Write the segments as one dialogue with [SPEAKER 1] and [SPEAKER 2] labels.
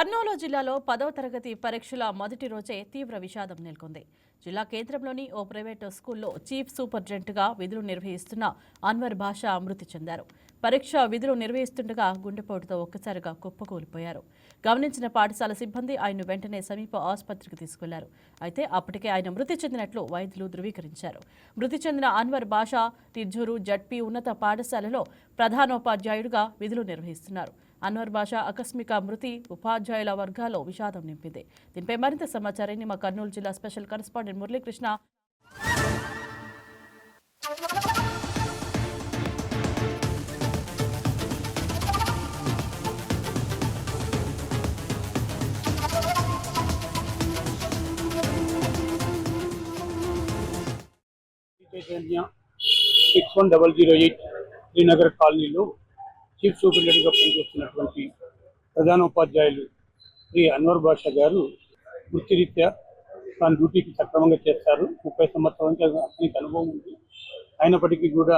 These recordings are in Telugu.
[SPEAKER 1] కర్నూలు జిల్లాలో 10వ తరగతి పరీక్షల మొదటి రోజే తీవ్ర విషాదం నెలకొంది. జిల్లా కేంద్రంలోని ఓ ప్రైవేటు స్కూల్లో చీఫ్ సూపరింటెండెంట్గా విధులు నిర్వహిస్తున్న అన్వర్ బాషా మృతి చెందారు. పరీక్ష విధులు నిర్వహిస్తుండగా గుండెపోటుతో ఒక్కసారిగా కుప్పకూలిపోయారు. గమనించిన పాఠశాల సిబ్బంది ఆయన్ను వెంటనే సమీప ఆసుపత్రికి తీసుకెళ్లారు. అయితే అప్పటికే ఆయన మృతి చెందినట్లు వైద్యులు ధృవీకరించారు. మృతి చెందిన అన్వర్ బాషా తిర్జూరు జడ్పీ ఉన్నత పాఠశాలలో ప్రధానోపాధ్యాయుడిగా విధులు నిర్వహిస్తున్నారు. అన్వర్ బాషా ఆకస్మిక మృతి ఉపాధ్యాయుల వర్గాల్లో విషాదం నింపింది. దీనిపై మరింత సమాచారాన్ని మా కర్నూలు జిల్లా స్పెషల్ కరెస్పాండెంట్ మురళీకృష్ణ
[SPEAKER 2] చైతన్య 61008 శ్రీనగర్ కాలనీలో చీఫ్ సూపరింటెండెంట్గా పనిచేస్తున్నటువంటి ప్రధానోపాధ్యాయులు శ్రీ అన్వర్ బాషా గారు వృత్తిరీత్యా తాను డ్యూటీకి సక్రమంగా చేస్తారు. 30 సంవత్సరాల అతనికి అనుభవం ఉంది. అయినప్పటికీ కూడా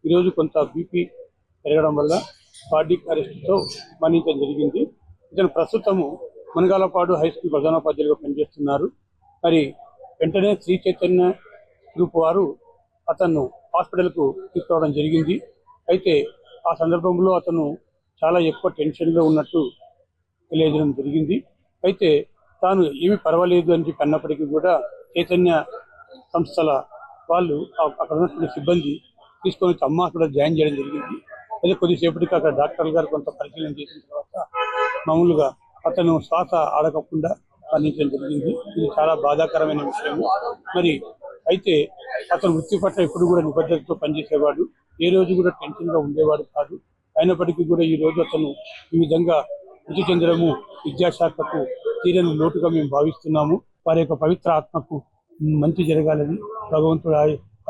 [SPEAKER 2] ఈరోజు కొంత బీపీ పెరగడం వల్ల కార్డియాక్ అరెస్ట్తో మరణించడం జరిగింది. ఇతను ప్రస్తుతము మునగాలపాడు హై స్కూల్ ప్రధానోపాధ్యాయులుగా పనిచేస్తున్నారు. మరి వెంటనే శ్రీ చైతన్య గ్రూప్ వారు అతను హాస్పిటల్కు తీసుకురావడం జరిగింది. అయితే ఆ సందర్భంలో అతను చాలా ఎక్కువ టెన్షన్లో ఉన్నట్టు తెలియజేయడం జరిగింది. అయితే తాను ఏమీ పర్వాలేదు అని చెప్పి అన్నప్పటికీ కూడా చైతన్య సంస్థల వాళ్ళు అక్కడ ఉన్నటువంటి సిబ్బంది తీసుకొని అమ్మ అక్కడ జాయిన్ చేయడం జరిగింది. అయితే కొద్దిసేపటికి అక్కడ డాక్టర్ గారు కొంత పరిశీలన చేసిన తర్వాత మామూలుగా అతను శ్వాస ఆడకుండా మరణించడం జరిగింది. ఇది చాలా బాధాకరమైన విషయం. మరి అయితే అతను వృత్తి పట్ల ఎప్పుడు కూడా నిబద్ధతతో పనిచేసేవాడు. ఏ రోజు కూడా టెన్షన్గా ఉండేవాడు కాదు. అయినప్పటికీ కూడా ఈ రోజు అతను ఈ విధంగా మృతి చెందడము విద్యాశాఖకు తీరని లోటుగా మేము భావిస్తున్నాము. వారి యొక్క పవిత్ర ఆత్మకు మంచి జరగాలని భగవంతుడు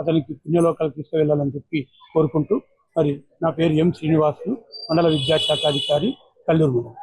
[SPEAKER 2] అతనికి పుణ్యలోకాలకు తీసుకువెళ్ళాలని చెప్పి కోరుకుంటూ, మరి నా పేరు ఎం శ్రీనివాసు, మండల విద్యాశాఖ అధికారి, కల్లూరు మండలం.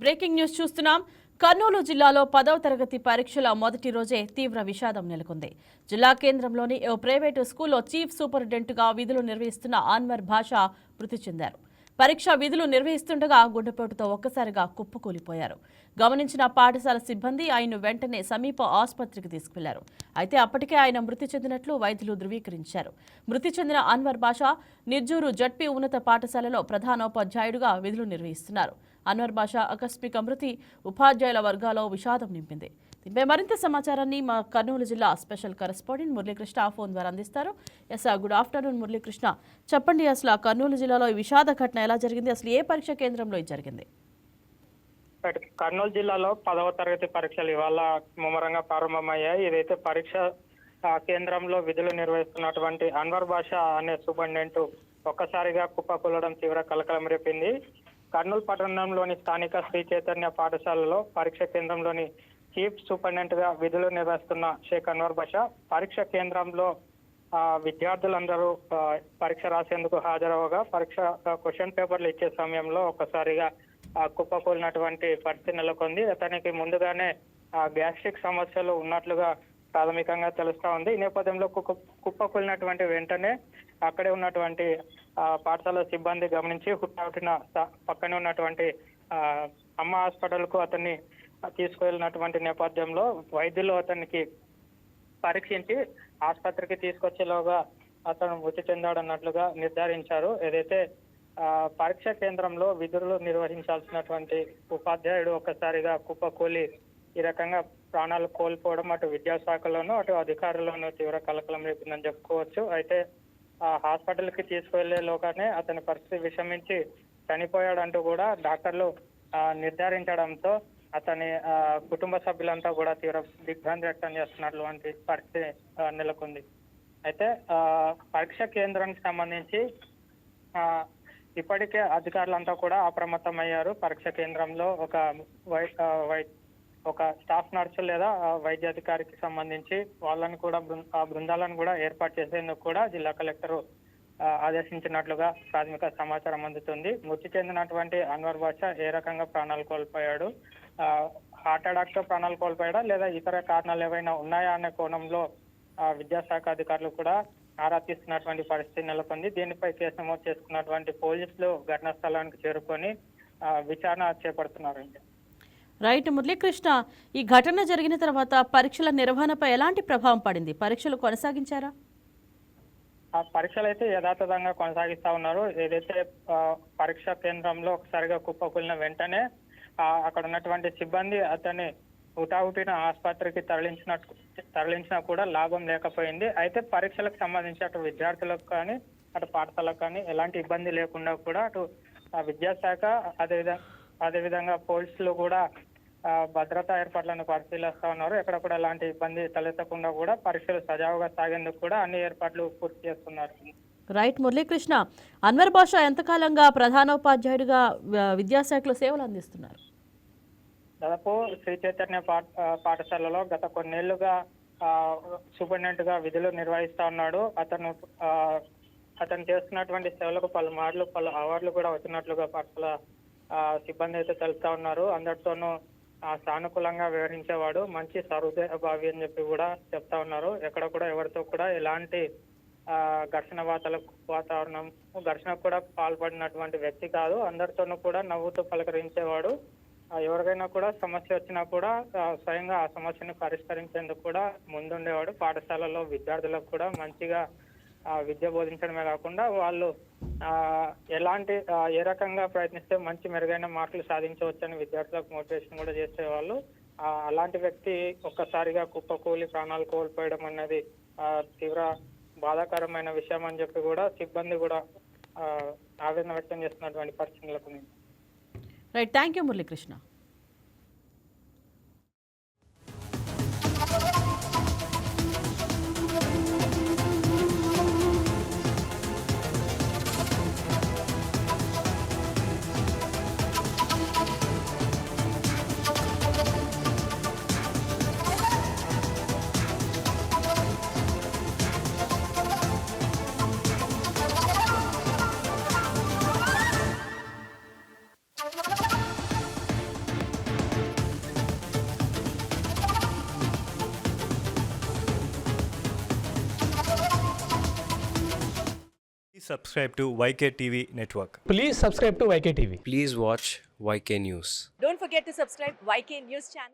[SPEAKER 1] బ్రేకింగ్ న్యూస్ చూస్తున్నాం. కర్నూలు జిల్లాలో 10వ తరగతి పరీక్షల మొదటి రోజే తీవ్ర విషాదం నెలకొంది. జిల్లా కేంద్రంలోని ఓ ప్రైవేటు స్కూల్లో చీఫ్ సూపరింటెండెంట్గా విధులు నిర్వహిస్తున్న అన్వర్ బాషా మృతి చెందారు. పరీక్ష విధులు నిర్వహిస్తుండగా గుండెపోటుతో ఒక్కసారిగా కుప్పకూలిపోయారు. గమనించిన పాఠశాల సిబ్బంది ఆయన్ను వెంటనే సమీప ఆసుపత్రికి తీసుకెళ్లారు. అయితే అప్పటికే ఆయన మృతి చెందినట్లు వైద్యులు ధృవీకరించారు. మృతి చెందిన అన్వర్ బాషా నిర్జూరు జడ్పీ ఉన్నత పాఠశాలలో ప్రధానోపాధ్యాయుడిగా విధులు నిర్వహిస్తున్నారు. అన్వర్ బాషా ఆకస్మిక మృతి ఉపాధ్యాయుల వర్గాల్లో విషాదం నింపింది. దీనిపై మరింత సమాచారాన్ని మా కర్నూలు జిల్లా స్పెషల్ కరెస్పాండెంట్ మురళీకృష్ణ ఫోన్ ద్వారా అందిస్తారు. ఎస్ గుడ్ ఆఫ్టర్నూన్ మురళీకృష్ణ, చెప్పండి అసలు కర్నూలు జిల్లాలో ఈ విషాద ఘటన ఎలా జరిగింది, అసలు ఏ పరీక్ష కేంద్రంలో ఇది జరిగింది?
[SPEAKER 3] కర్నూలు జిల్లాలో 10వ తరగతి పరీక్షలు ఇవాళ ముమ్మరంగా ప్రారంభమయ్యాయి. ఇదైతే పరీక్ష కేంద్రంలో విధులు నిర్వహిస్తున్నటువంటి అన్వర్ బాషా అనే సూపరింటెండెంట్ ఒక్కసారిగా కుప్పకూలడం తీవ్ర కలకలం రేపింది. కర్నూలు పట్టణంలోని స్థానిక శ్రీ చైతన్య పాఠశాలలో పరీక్ష కేంద్రంలోని చీఫ్ సూపరింటెండెంట్ గా విధులు నిర్వహిస్తున్న షేక్ అన్వర్ బాషా పరీక్ష కేంద్రంలో విద్యార్థులందరూ పరీక్ష రాసేందుకు హాజరవగా పరీక్ష క్వశ్చన్ పేపర్లు ఇచ్చే సమయంలో ఒక్కసారిగా కుప్పకూలినటువంటి పరిస్థితి నెలకొంది. అతనికి ముందుగానే గ్యాస్ట్రిక్ సమస్యలు ఉన్నట్లుగా ప్రాథమికంగా తెలుస్తా ఉంది. ఈ నేపథ్యంలో కుప్పకూలినటువంటి వెంటనే అక్కడే ఉన్నటువంటి పాఠశాల సిబ్బంది గమనించి హుటాహుటిన పక్కనే ఉన్నటువంటి అమ్మ హాస్పిటల్ కు అతన్ని తీసుకువెళ్ళినటువంటి నేపథ్యంలో వైద్యులు అతనికి పరీక్షించి ఆసుపత్రికి తీసుకొచ్చేలోగా అతను మృతి చెందాడన్నట్లుగా నిర్ధారించారు. ఏదైతే పరీక్ష కేంద్రంలో విధులు నిర్వహించాల్సినటువంటి ఉపాధ్యాయుడు ఒక్కసారిగా కుప్పకూలి ఈ రకంగా ప్రాణాలు కోల్పోవడం అటు విద్యాశాఖలోనూ అటు అధికారుల్లోనూ తీవ్ర కలకలం రేపిందని చెప్పుకోవచ్చు. అయితే హాస్పిటల్ కి తీసుకువెళ్లేలోగానే అతని పరిస్థితి విషమించి చనిపోయాడంటూ కూడా డాక్టర్లు నిర్ధారించడంతో అతని కుటుంబ సభ్యులంతా కూడా తీవ్ర దిగ్భ్రాంతి వ్యక్తం చేస్తున్నటువంటి పరిస్థితి నెలకొంది. అయితే పరీక్ష కేంద్రానికి సంబంధించి ఇప్పటికే అధికారులంతా కూడా అప్రమత్తమయ్యారు. పరీక్ష కేంద్రంలో ఒక స్టాఫ్ నర్సు లేదా వైద్యాధికారికి సంబంధించి వాళ్ళని కూడా ఆ బృందాలను కూడా ఏర్పాటు చేసేందుకు కూడా జిల్లా కలెక్టర్ ఆదేశించినట్లుగా ప్రాథమిక సమాచారం అందుతుంది. మృతి చెందినటువంటి అన్వర్ బాషా ఏ రకంగా ప్రాణాలు కోల్పోయాడు, హార్ట్ అటాక్ తో ప్రాణాలు కోల్పోయాడా లేదా ఇతర కారణాలు ఏవైనా ఉన్నాయా అనే కోణంలో విద్యాశాఖ అధికారులు కూడా ఆరా తీస్తున్నటువంటి పరిస్థితి నెలకొంది. దీనిపై కేసు నమోదు చేసుకున్నటువంటి పోలీసులు ఘటనా స్థలానికి చేరుకొని విచారణ చేపడుతున్నారు.
[SPEAKER 1] రైట్ మురళీకృష్ణ, ఈ ఘటన జరిగిన తర్వాత పరీక్షల నిర్వహణపై ఎలాంటి ప్రభావం పడింది? పరీక్షలు కొనసాగించారా?
[SPEAKER 3] ఆ పరీక్షలు అయితే యథాతథంగా కొనసాగిస్తా ఉన్నారు. ఏదైతే పరీక్షా కేంద్రంలో ఒకసారిగా కుప్పకూలిన వెంటనే అక్కడ ఉన్నటువంటి సిబ్బంది అతన్ని హుటాహుటిన ఆసుపత్రికి తరలించినా కూడా లాభం లేకపోయింది. అయితే పరీక్షలకు సంబంధించి అటు విద్యార్థులకు కానీ అటు పాఠశాలకు కానీ ఎలాంటి ఇబ్బంది లేకుండా కూడా అటు విద్యాశాఖ అదేవిధంగా పోలీసులు కూడా భద్రతా ఏర్పాట్లను పరిశీలిస్తా ఉన్నారు. ఎక్కడ కూడా ఎలాంటి ఇబ్బంది తలెత్తకుండా కూడా పరీక్షలు సజావుగా సాగేందుకు కూడా అన్ని ఏర్పాట్లు పూర్తి చేస్తున్నారు.
[SPEAKER 1] రైట్ మురళీకృష్ణ, అన్వర్ బాషా ఎంతకాలంగా ప్రధానోపాధ్యాయుడిగా విద్యాశాఖలో సేవలు అందిస్తున్నారు?
[SPEAKER 3] దాదాపు శ్రీ చైతన్య పాఠశాలలో గత కొన్నేళ్లుగా సూపరింటెండెంట్ గా విధులు నిర్వహిస్తా ఉన్నాడు. అతను చేస్తున్నటువంటి సేవలకు పలు అవార్డులు కూడా వచ్చినట్లుగా పాఠశాల సిబ్బంది అయితే తెలుపుతా ఉన్నారు. అందరితోనూ సానుకూలంగా వ్యవహరించేవాడు, మంచి సహృదయ భావి అని చెప్పి కూడా చెప్తా ఉన్నారు. ఎక్కడ కూడా ఎవరితో కూడా ఎలాంటి ఘర్షణకు కూడా పాల్పడినటువంటి వ్యక్తి కాదు. అందరితోనూ కూడా నవ్వుతూ పలకరించేవాడు. ఎవరికైనా కూడా సమస్య వచ్చినా కూడా స్వయంగా ఆ సమస్యను పరిష్కరించేందుకు కూడా ముందుండేవాడు. పాఠశాలలో విద్యార్థులకు కూడా మంచిగా విద్య బోధించడమే కాకుండా వాళ్ళు ఏ రకంగా ప్రయత్నిస్తే మంచి మెరుగైన మార్కులు సాధించవచ్చని విద్యార్థులకు మోటివేషన్ కూడా చేసేవాళ్ళు. అలాంటి వ్యక్తి ఒక్కసారిగా కుప్పకూలి ప్రాణాలు కోల్పోయడం అనేది తీవ్ర బాధాకరమైన విషయం అని చెప్పి కూడా సిబ్బంది కూడా ఆవేదన వ్యక్తం చేస్తున్నటువంటి పరిస్థితులకు.
[SPEAKER 1] Right, thank you Muralikrishna.
[SPEAKER 4] Subscribe to YK TV Network.
[SPEAKER 5] Please subscribe to YK TV.
[SPEAKER 6] Please watch YK News.
[SPEAKER 7] Don't forget to subscribe YK News channel.